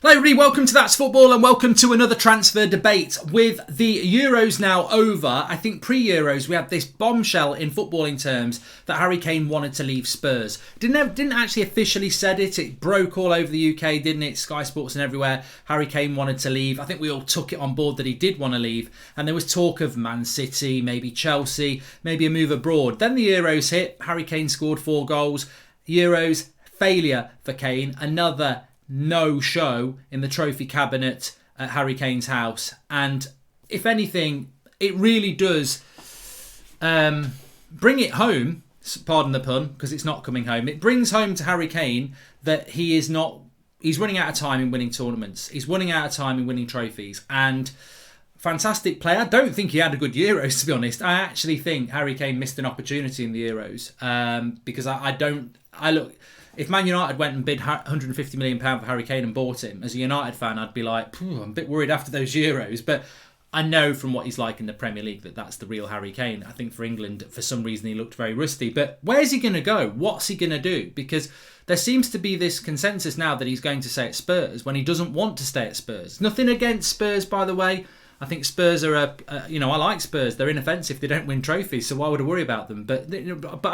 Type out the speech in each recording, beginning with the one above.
Hello everybody, welcome to That's Football and welcome to another transfer debate. With the Euros now over, I think pre-Euros we had this bombshell in footballing terms that Harry Kane wanted to leave Spurs. Didn't actually officially said it, it broke all over the UK, didn't it? Sky Sports and everywhere, Harry Kane wanted to leave. I think we all took it on board that he did want to leave, and there was talk of Man City, maybe Chelsea, maybe a move abroad. Then the Euros hit, Harry Kane scored 4 goals. Euros, failure for Kane, another no-show in the trophy cabinet at Harry Kane's house. And if anything, it really does bring it home, pardon the pun, because it's not coming home. It brings home to Harry Kane that he's running out of time in winning tournaments. He's running out of time in winning trophies. And fantastic player. I don't think he had a good Euros, to be honest. I actually think Harry Kane missed an opportunity in the Euros because if Man United went and bid £150 million for Harry Kane and bought him, as a United fan, I'd be like, I'm a bit worried after those Euros. But I know from what he's like in the Premier League that that's the real Harry Kane. I think for England, for some reason, he looked very rusty. But where's he going to go? What's he going to do? Because there seems to be this consensus now that he's going to stay at Spurs when he doesn't want to stay at Spurs. Nothing against Spurs, by the way. I think Spurs are I like Spurs. They're inoffensive. They don't win trophies, so why would I worry about them? But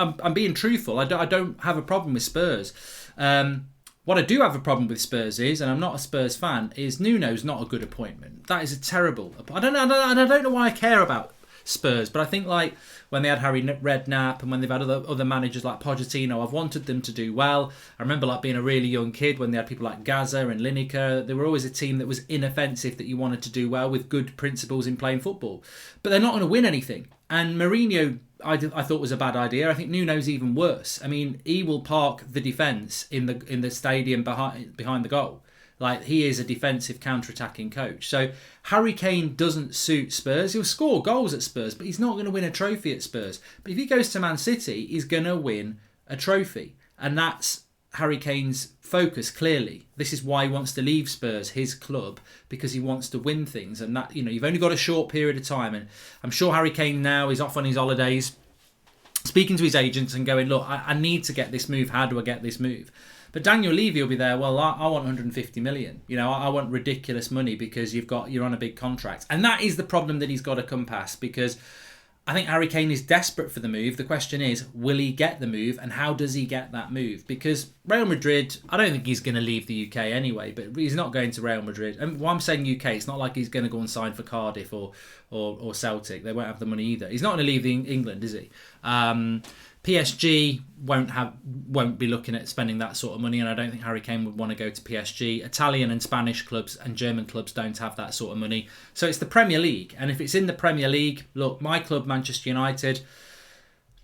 I'm being truthful. I don't have a problem with Spurs. What I do have a problem with Spurs is, and I'm not a Spurs fan, is Nuno's not a good appointment. That is a terrible. I don't know why I care about Spurs, but I think like when they had Harry Redknapp and when they've had other managers like Pochettino, I've wanted them to do well. I remember like being a really young kid when they had people like Gaza and Lineker. They were always a team that was inoffensive, that you wanted to do well with good principles in playing football. But they're not going to win anything. And Mourinho, I thought was a bad idea. I think Nuno's even worse. I mean, he will park the defence in the stadium behind the goal. Like, he is a defensive counter-attacking coach. So Harry Kane doesn't suit Spurs. He'll score goals at Spurs, but he's not going to win a trophy at Spurs. But if he goes to Man City, he's going to win a trophy. And that's Harry Kane's focus, clearly. This is why he wants to leave Spurs, his club, because he wants to win things. And that, you've only got a short period of time. And I'm sure Harry Kane now is off on his holidays, speaking to his agents and going, look, I need to get this move. How do I get this move? But Daniel Levy will be there. Well, I want 150 million. I want ridiculous money because you're on a big contract, and that is the problem that he's got to come past. Because I think Harry Kane is desperate for the move. The question is, will he get the move, and how does he get that move? Because Real Madrid, I don't think he's going to leave the UK anyway. But he's not going to Real Madrid. And when I'm saying UK, it's not like he's going to go and sign for Cardiff or Celtic. They won't have the money either. He's not going to leave England, is he? PSG won't be looking at spending that sort of money, and I don't think Harry Kane would want to go to PSG. Italian and Spanish clubs and German clubs don't have that sort of money. So it's the Premier League, and if it's in the Premier League, look, my club, Manchester United,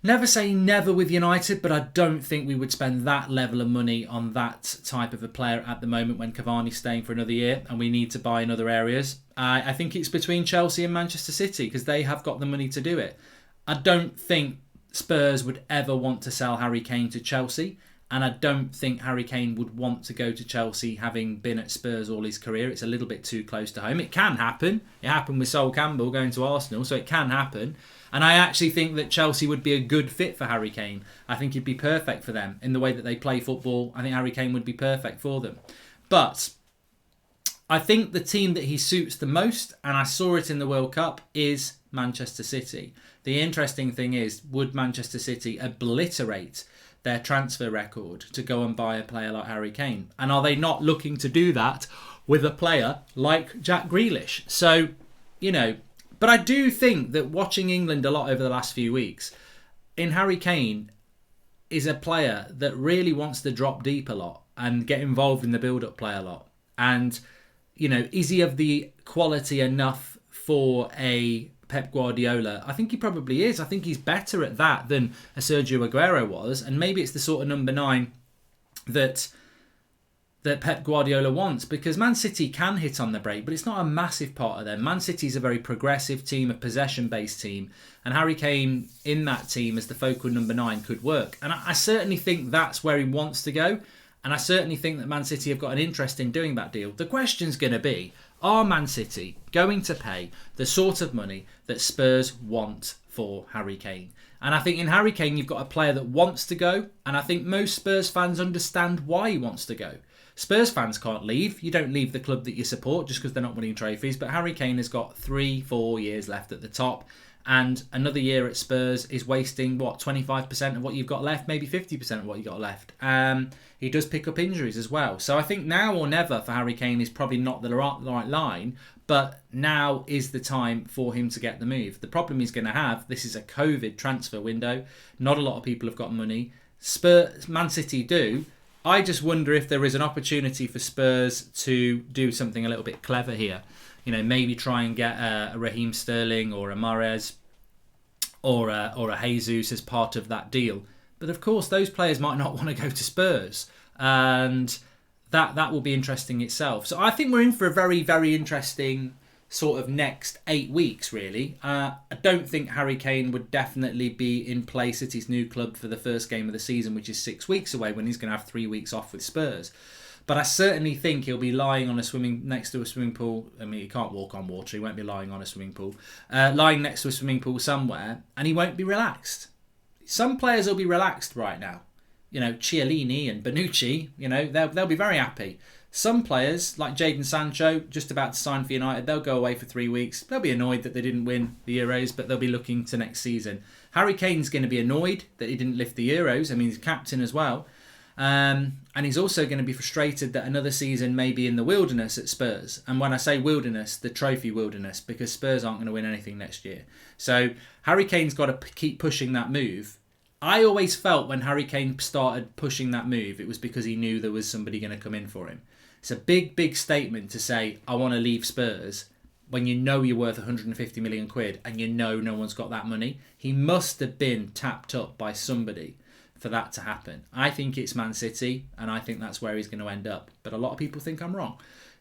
never say never with United, but I don't think we would spend that level of money on that type of a player at the moment when Cavani's staying for another year and we need to buy in other areas. I think it's between Chelsea and Manchester City because they have got the money to do it. I don't think Spurs would ever want to sell Harry Kane to Chelsea, and I don't think Harry Kane would want to go to Chelsea having been at Spurs all his career. It's a little bit too close to home. It can happen. It happened with Sol Campbell going to Arsenal, so it can happen. And I actually think that Chelsea would be a good fit for Harry Kane. I think he'd be perfect for them in the way that they play football. I think Harry Kane would be perfect for them. But I think the team that he suits the most, and I saw it in the World Cup, is Manchester City. The interesting thing is, would Manchester City obliterate their transfer record to go and buy a player like Harry Kane? And are they not looking to do that with a player like Jack Grealish? So, but I do think that watching England a lot over the last few weeks, in Harry Kane is a player that really wants to drop deep a lot and get involved in the build-up play a lot. And, is he of the quality enough for a Pep Guardiola? I think he probably is. I think he's better at that than a Sergio Aguero was, and maybe it's the sort of number 9 that Pep Guardiola wants, because Man City can hit on the break, but it's not a massive part of them. Man City's a very progressive team, a possession-based team, and Harry Kane in that team as the focal number 9 could work. And I certainly think that's where he wants to go, and I certainly think that Man City have got an interest in doing that deal. The question's going to be, are Man City going to pay the sort of money that Spurs want for Harry Kane? And I think in Harry Kane, you've got a player that wants to go, and I think most Spurs fans understand why he wants to go. Spurs fans can't leave. You don't leave the club that you support just because they're not winning trophies. But Harry Kane has got 3-4 years left at the top. And another year at Spurs is wasting, 25% of what you've got left, maybe 50% of what you've got left. He does pick up injuries as well. So I think now or never for Harry Kane is probably not the right line, but now is the time for him to get the move. The problem he's going to have, this is a COVID transfer window. Not a lot of people have got money. Man City do. I just wonder if there is an opportunity for Spurs to do something a little bit clever here. Maybe try and get a Raheem Sterling or a Mahrez or a Jesus as part of that deal. But of course, those players might not want to go to Spurs, and that will be interesting itself. So I think we're in for a very, very interesting sort of next 8 weeks, really. I don't think Harry Kane would definitely be in place at his new club for the first game of the season, which is 6 weeks away, when he's going to have 3 weeks off with Spurs. But I certainly think he'll be lying on next to a swimming pool. I mean, he can't walk on water. He won't be lying on a swimming pool. Lying next to a swimming pool somewhere, and he won't be relaxed. Some players will be relaxed right now. Chiellini and Bonucci, they'll be very happy. Some players, like Jadon Sancho, just about to sign for United, they'll go away for 3 weeks. They'll be annoyed that they didn't win the Euros, but they'll be looking to next season. Harry Kane's going to be annoyed that he didn't lift the Euros. I mean, he's captain as well. And he's also going to be frustrated that another season may be in the wilderness at Spurs. And when I say wilderness, the trophy wilderness, because Spurs aren't going to win anything next year. So Harry Kane's got to keep pushing that move. I always felt when Harry Kane started pushing that move, it was because he knew there was somebody going to come in for him. It's a big, big statement to say, I want to leave Spurs, when you know you're worth 150 million quid and you know no one's got that money. He must have been tapped up by somebody for that to happen. I think it's Man City, and I think that's where he's going to end up. But a lot of people think I'm wrong.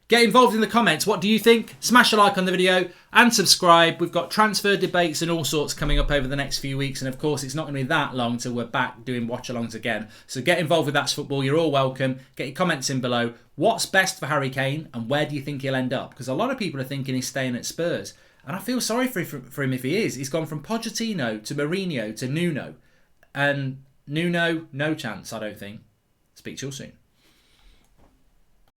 Get involved in the comments. What do you think? Smash a like on the video and subscribe. We've got transfer debates and all sorts coming up over the next few weeks. And of course, it's not going to be that long till we're back doing watch-alongs again. So get involved with That's Football. You're all welcome. Get your comments in below. What's best for Harry Kane and where do you think he'll end up? Because a lot of people are thinking he's staying at Spurs. And I feel sorry for him if he is. He's gone from Pochettino to Mourinho to Nuno. And Nuno, no chance, I don't think. Speak to you all soon.